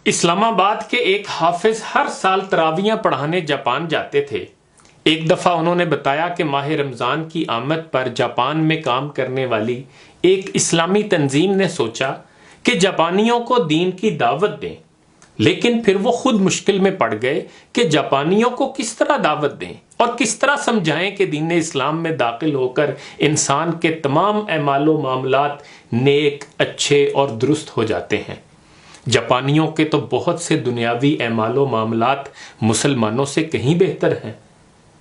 اسلام آباد کے ایک حافظ ہر سال تراویحیں پڑھانے جاپان جاتے تھے۔ ایک دفعہ انہوں نے بتایا کہ ماہ رمضان کی آمد پر جاپان میں کام کرنے والی ایک اسلامی تنظیم نے سوچا کہ جاپانیوں کو دین کی دعوت دیں، لیکن پھر وہ خود مشکل میں پڑ گئے کہ جاپانیوں کو کس طرح دعوت دیں اور کس طرح سمجھائیں کہ دین اسلام میں داخل ہو کر انسان کے تمام اعمال و معاملات نیک، اچھے اور درست ہو جاتے ہیں۔ جاپانیوں کے تو بہت سے دنیاوی اعمال و معاملات مسلمانوں سے کہیں بہتر ہیں۔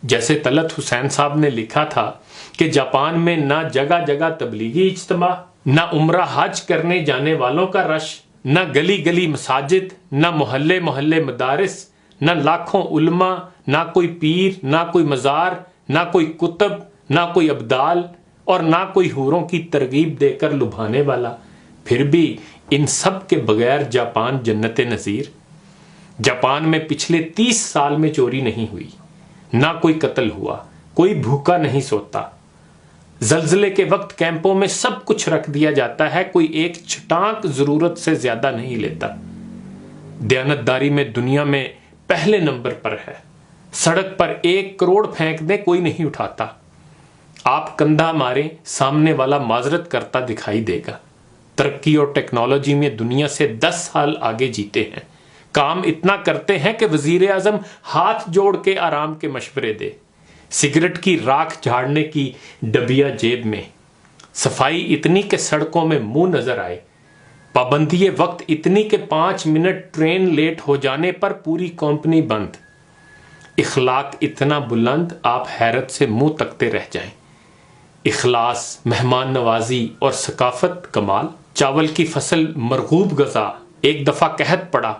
جیسے طلعت حسین صاحب نے لکھا تھا کہ جاپان میں نہ جگہ جگہ تبلیغی اجتماع، نہ عمرہ حج کرنے جانے والوں کا رش، نہ گلی گلی مساجد، نہ محلے محلے مدارس، نہ لاکھوں علماء، نہ کوئی پیر، نہ کوئی مزار، نہ کوئی کتب، نہ کوئی ابدال، اور نہ کوئی حوروں کی ترغیب دے کر لبھانے والا۔ پھر بھی ان سب کے بغیر جاپان جنت نظیر۔ جاپان میں پچھلے 30 سال میں چوری نہیں ہوئی، نہ کوئی قتل ہوا، کوئی بھوکا نہیں سوتا۔ زلزلے کے وقت کیمپوں میں سب کچھ رکھ دیا جاتا ہے، کوئی ایک چھٹانک ضرورت سے زیادہ نہیں لیتا۔ دیانتداری میں دنیا میں پہلے نمبر پر ہے۔ سڑک پر 1 کروڑ پھینک دیں کوئی نہیں اٹھاتا۔ آپ کندھا ماریں، سامنے والا معذرت کرتا دکھائی دے گا۔ ترقی اور ٹیکنالوجی میں دنیا سے 10 سال آگے جیتے ہیں۔ کام اتنا کرتے ہیں کہ وزیر اعظم ہاتھ جوڑ کے آرام کے مشورے دے۔ سگریٹ کی راکھ جھاڑنے کی ڈبیا جیب میں۔ صفائی اتنی کہ سڑکوں میں منہ نظر آئے۔ پابندی وقت اتنی کہ 5 منٹ ٹرین لیٹ ہو جانے پر پوری کمپنی بند۔ اخلاق اتنا بلند آپ حیرت سے منہ تکتے رہ جائیں۔ اخلاص، مہمان نوازی اور ثقافت کمال۔ چاول کی فصل مرغوب غذا۔ ایک دفعہ قحط پڑا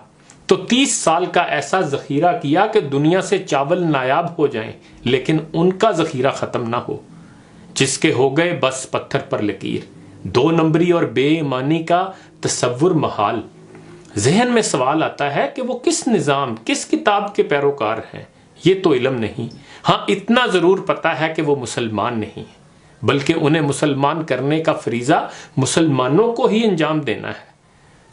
تو 30 سال کا ایسا ذخیرہ کیا کہ دنیا سے چاول نایاب ہو جائیں لیکن ان کا ذخیرہ ختم نہ ہو۔ جس کے ہو گئے بس پتھر پر لکیر۔ 2 نمبری اور بے ایمانی کا تصور محال۔ ذہن میں سوال آتا ہے کہ وہ کس نظام، کس کتاب کے پیروکار ہیں؟ یہ تو علم نہیں۔ ہاں اتنا ضرور پتا ہے کہ وہ مسلمان نہیں ہیں، بلکہ انہیں مسلمان کرنے کا فریضہ مسلمانوں کو ہی انجام دینا ہے۔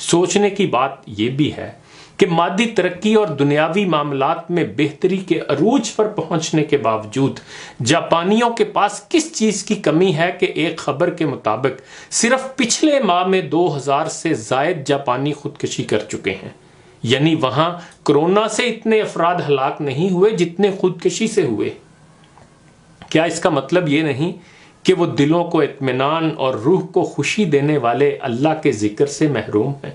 سوچنے کی بات یہ بھی ہے کہ مادی ترقی اور دنیاوی معاملات میں بہتری کے عروج پر پہنچنے کے باوجود جاپانیوں کے پاس کس چیز کی کمی ہے کہ ایک خبر کے مطابق صرف پچھلے ماہ میں 2000 سے زائد جاپانی خودکشی کر چکے ہیں۔ یعنی وہاں کرونا سے اتنے افراد ہلاک نہیں ہوئے جتنے خودکشی سے ہوئے۔ کیا اس کا مطلب یہ نہیں کہ وہ دلوں کو اطمینان اور روح کو خوشی دینے والے اللہ کے ذکر سے محروم ہیں؟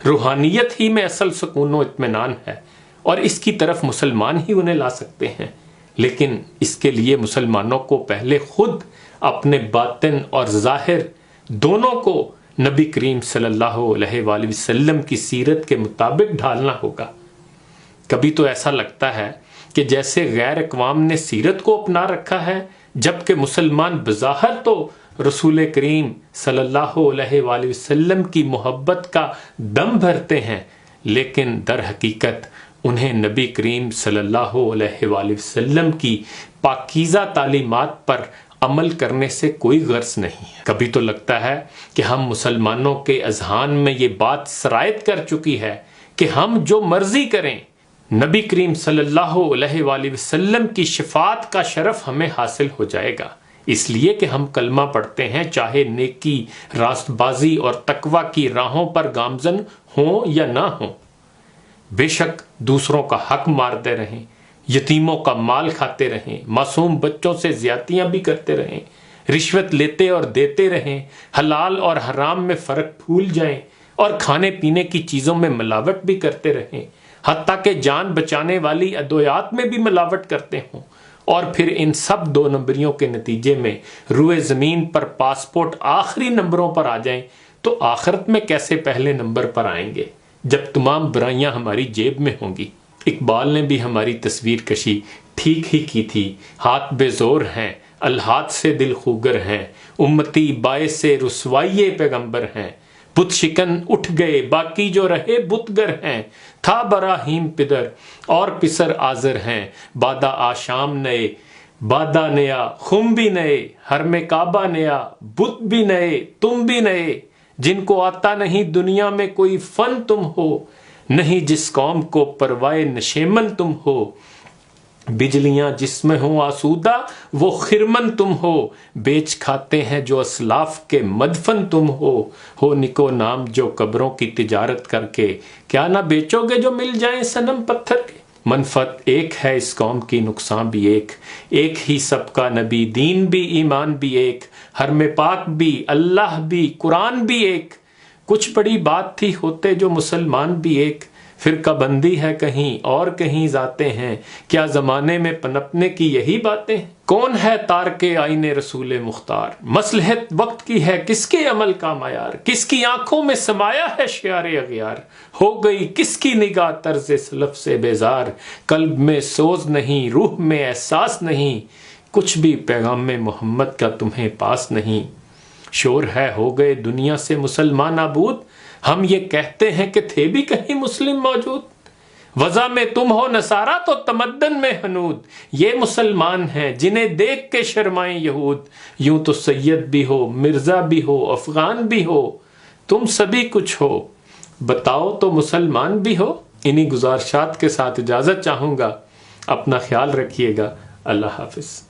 روحانیت ہی میں اصل سکون و اطمینان ہے اور اس کی طرف مسلمان ہی انہیں لا سکتے ہیں، لیکن اس کے لیے مسلمانوں کو پہلے خود اپنے باطن اور ظاہر دونوں کو نبی کریم صلی اللہ علیہ وآلہ وسلم کی سیرت کے مطابق ڈھالنا ہوگا۔ کبھی تو ایسا لگتا ہے کہ جیسے غیر اقوام نے سیرت کو اپنا رکھا ہے، جبکہ مسلمان بظاہر تو رسول کریم صلی اللہ علیہ وآلہ وسلم کی محبت کا دم بھرتے ہیں، لیکن در حقیقت انہیں نبی کریم صلی اللہ علیہ وآلہ وسلم کی پاکیزہ تعلیمات پر عمل کرنے سے کوئی غرض نہیں ہے۔ کبھی تو لگتا ہے کہ ہم مسلمانوں کے اذہان میں یہ بات سرایت کر چکی ہے کہ ہم جو مرضی کریں، نبی کریم صلی اللہ علیہ وآلہ وسلم کی شفاعت کا شرف ہمیں حاصل ہو جائے گا، اس لیے کہ ہم کلمہ پڑھتے ہیں، چاہے نیکی، راست بازی اور تقوی کی راہوں پر گامزن ہوں یا نہ ہوں۔ بے شک دوسروں کا حق مارتے رہیں، یتیموں کا مال کھاتے رہیں، معصوم بچوں سے زیادتیاں بھی کرتے رہیں، رشوت لیتے اور دیتے رہیں، حلال اور حرام میں فرق بھول جائیں اور کھانے پینے کی چیزوں میں ملاوٹ بھی کرتے رہیں، حتیٰ کہ جان بچانے والی ادویات میں بھی ملاوٹ کرتے ہوں، اور پھر ان سب 2 نمبریوں کے نتیجے میں روئے زمین پر پاسپورٹ آخری نمبروں پر آ جائیں تو آخرت میں کیسے پہلے نمبر پر آئیں گے جب تمام برائیاں ہماری جیب میں ہوں گی؟ اقبال نے بھی ہماری تصویر کشی ٹھیک ہی کی تھی۔ ہاتھ بے زور ہیں، الہات سے دل خوگر ہیں، امتی باعث رسوائی پیغمبر ہیں، بت شکن اٹھ گئے باقی جو رہے بتگر ہیں، تھا براہیم پدر اور پسر آزر ہیں، بادہ آشام نئے بادہ نیا خم بھی نئے، حرم کعبہ نیا بت بھی نئے تم بھی نئے، جن کو آتا نہیں دنیا میں کوئی فن تم ہو، نہیں جس قوم کو پروائے نشیمن تم ہو، بجلیاں جس میں ہوں آسودہ وہ خرمن تم ہو، بیچ کھاتے ہیں جو اسلاف کے مدفن تم ہو نکو نام جو قبروں کی تجارت کر کے، کیا نہ بیچو گے جو مل جائیں صنم پتھر کے۔ منفعت ایک ہے اس قوم کی، نقصان بھی ایک ہی سب کا، نبی دین بھی ایمان بھی ایک، حرم پاک بھی اللہ بھی قرآن بھی ایک، کچھ بڑی بات تھی ہوتے جو مسلمان بھی ایک، فرقہ بندی ہے کہیں اور کہیں ذاتیں ہیں، کیا زمانے میں پنپنے کی یہی باتیں ہیں؟ کون ہے تارک آئین رسول مختار، مصلحت وقت کی ہے کس کے عمل کا معیار، کس کی آنکھوں میں سمایا ہے شعار اغیار، ہو گئی کس کی نگاہ طرز سلف سے بیزار، قلب میں سوز نہیں روح میں احساس نہیں، کچھ بھی پیغام محمد کا تمہیں پاس نہیں، شور ہے ہو گئے دنیا سے مسلمان نابود، ہم یہ کہتے ہیں کہ تھے بھی کہیں مسلم موجود، وضع میں تم ہو نصارہ تو تمدن میں حنود، یہ مسلمان ہیں جنہیں دیکھ کے شرمائیں یہود، یوں تو سید بھی ہو مرزا بھی ہو افغان بھی ہو، تم سبھی کچھ ہو بتاؤ تو مسلمان بھی ہو۔ انہی گزارشات کے ساتھ اجازت چاہوں گا، اپنا خیال رکھیے گا، اللہ حافظ۔